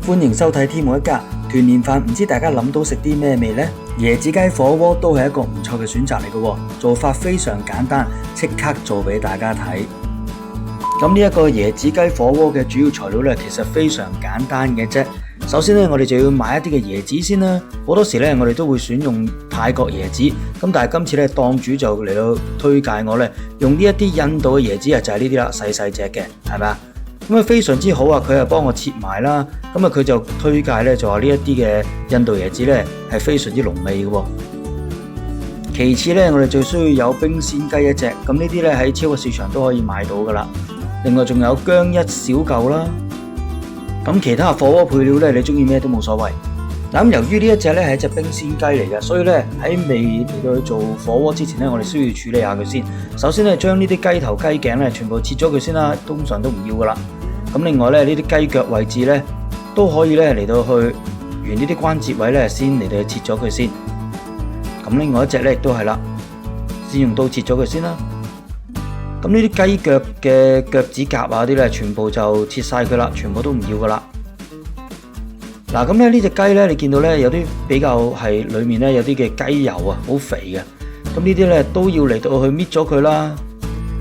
歡迎收睇天母一家團年飯，唔知大家諗到食啲咩味呢？椰子雞火鍋都係一個唔錯嘅選擇嚟嘅，做法非常簡單，即刻做俾大家睇。咁呢一個椰子雞火鍋嘅主要材料呢，其實非常簡單嘅啫。首先呢，我哋就要買一啲嘅椰子先啦。好多時呢，我哋都會選用泰國椰子，咁但係今次呢，檔主就嚟到推介我呢，用呢一啲印度嘅椰子啊，就係呢啲啦，細細隻嘅，係咪啊？咁啊非常之好啊！佢係幫我切埋啦，咁啊佢就推介咧，就話呢一啲嘅印度椰子咧係非常之濃味嘅。其次咧，我哋最需要有冰鮮雞一隻，咁呢啲咧喺超級市場都可以買到噶啦。另外仲有薑一小嚿啦。咁其他火鍋配料咧，你中意咩都冇所謂。嗱咁由於呢一隻咧係一隻冰鮮雞嚟嘅，所以咧喺未嚟到去做火鍋之前咧，我哋需要處理下佢先。首先咧，將呢啲雞頭雞頸咧全部切咗佢先啦，通常都唔要噶啦。咁另外咧，呢啲雞腳位置咧都可以咧嚟到去沿呢啲關節位咧先嚟到去切咗佢先。咁另外一隻咧亦都係啦，先用刀切咗佢先啦。咁呢啲雞腳嘅腳趾甲啊啲咧，全部就切晒佢啦，全部都唔要噶啦。嗱咁咧呢隻雞咧，你見到咧有啲比較係裡面咧有啲嘅雞油啊，好肥嘅。咁呢啲咧都要嚟到去搣咗佢啦。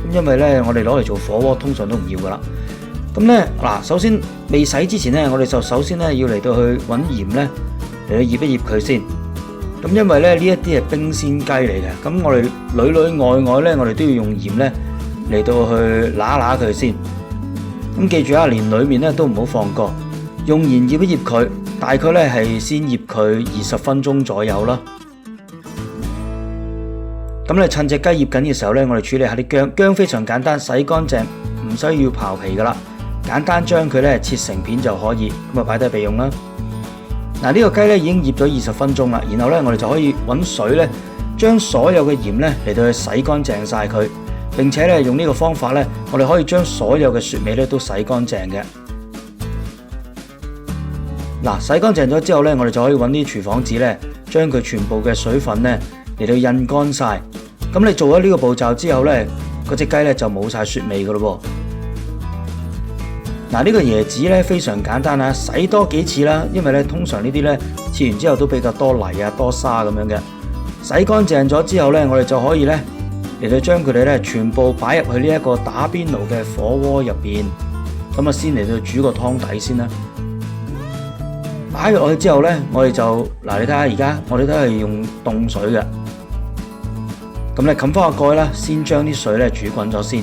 咁因為咧我哋攞嚟做火鍋，通常都唔要噶啦。咁咧嗱，首先未洗之前咧，我哋就首先咧要嚟到去揾鹽咧嚟到醃一醃佢先。咁因為咧呢一啲係冰鮮雞嚟嘅，咁我哋裏裏外外咧我哋都要用鹽咧嚟到去揦佢先。咁記住啊，連裏面咧都唔好放過。用鹽醃一醃佢，大概咧係先醃佢20分鐘左右啦。咁你趁隻雞醃緊嘅時候咧，我哋處理下啲薑。薑非常簡單，洗乾淨，唔需要刨皮噶啦，簡單將佢咧切成片就可以。咁啊擺低備用啦。嗱呢個雞咧已經醃咗20分鐘啦，然後咧我哋就可以揾水咧，將所有嘅鹽咧嚟到去洗乾淨晒佢。並且咧用呢個方法咧，我哋可以將所有嘅雪尾咧都洗乾淨嘅。嗱，洗乾淨咗之後咧，我哋就可以揾啲廚房紙咧，將佢全部嘅水分咧嚟到印乾晒。咁你做咗呢個步驟之後咧，嗰隻雞咧就冇晒雪味噶咯噃。嗱，呢個椰子咧非常簡單啊，洗多幾次啦，因為咧通常呢啲咧切完之後都比較多泥啊、多沙咁樣嘅。洗乾淨咗之後咧，我哋就可以咧嚟到將佢哋咧全部擺入去呢一個打邊爐嘅火鍋入邊。咁啊，先嚟到煮個湯底先啦。擺入落去之後咧，我哋就嗱，你睇下而家我哋都係用凍水嘅。咁你冚翻個蓋啦，先將啲水咧煮滾咗先。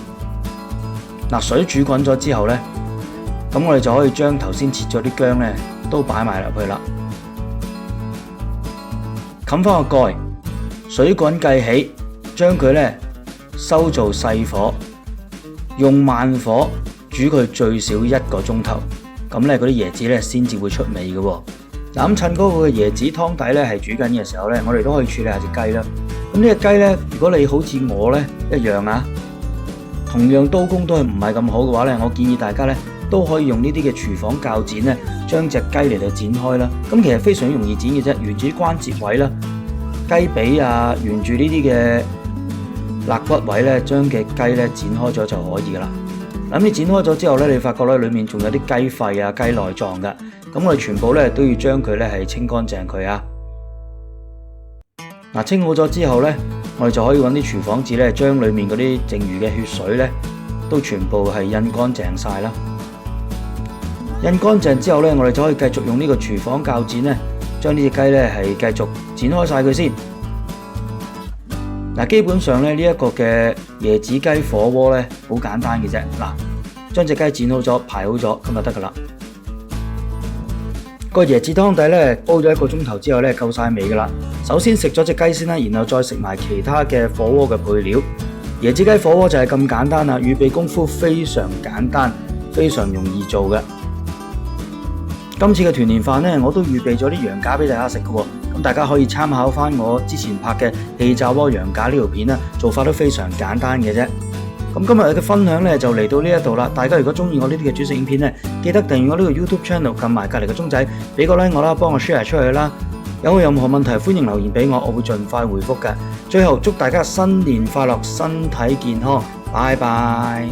嗱，水煮滾咗之後咧，咁我哋就可以將頭先切咗啲薑咧都擺埋入去啦。冚翻個蓋，水滾計起，將佢咧收做細火，用慢火煮佢最少1個鐘頭。咁咧嗰啲椰子咧先至會出味嘅喎。嗱咁趁嗰個椰子湯底咧係煮緊嘅時候咧，我哋都可以處理下隻雞啦。咁呢隻雞咧，如果你好似我咧一樣啊，同樣刀工都係唔係咁好嘅話咧，我建議大家咧都可以用呢啲嘅廚房鉸剪咧，將隻雞嚟到剪開啦。咁其實非常容易剪嘅啫，沿住啲關節位啦、雞髀啊，沿住呢啲嘅肋骨位咧，將嘅雞咧剪開咗就可以噶啦。咁你剪開咗之後咧，你發覺咧裏面仲有啲雞肺啊、雞內臟嘅，咁我哋全部咧都要將佢咧係清乾淨佢啊。嗱，清好咗之後咧，我哋就可以揾啲廚房紙咧，將裏面嗰啲剩餘嘅血水咧都全部係印乾淨晒啦。印乾淨之後咧，我哋就可以繼續用呢個廚房鉸剪咧，將呢隻雞咧係繼續剪開晒佢先。嗱，基本上咧呢一個嘅椰子雞火鍋咧好簡單嘅啫。嗱，將隻雞剪好咗、排好咗咁就得噶啦。個椰子湯底咧煲咗1個鐘頭之後咧夠晒味噶啦。首先食咗隻雞先啦，然後再食埋其他嘅火鍋嘅配料。椰子雞火鍋就係咁簡單啦，預備功夫非常簡單，非常容易做嘅。今次嘅團年飯咧，我都預備咗啲羊架俾大家食嘅喎。咁大家可以參考翻我之前拍嘅氣炸鍋羊架呢條片啦，做法都非常簡單嘅啫。咁今日嘅分享咧就嚟到呢一度啦。大家如果中意我呢啲嘅煮食影片咧，記得訂閱我呢個 YouTube channel， 撳埋隔離嘅鐘仔，俾個 like 我啦，幫我 share 出去啦。有任何問題歡迎留言俾我，我會盡快回覆嘅。最後祝大家新年快樂，身體健康，拜拜。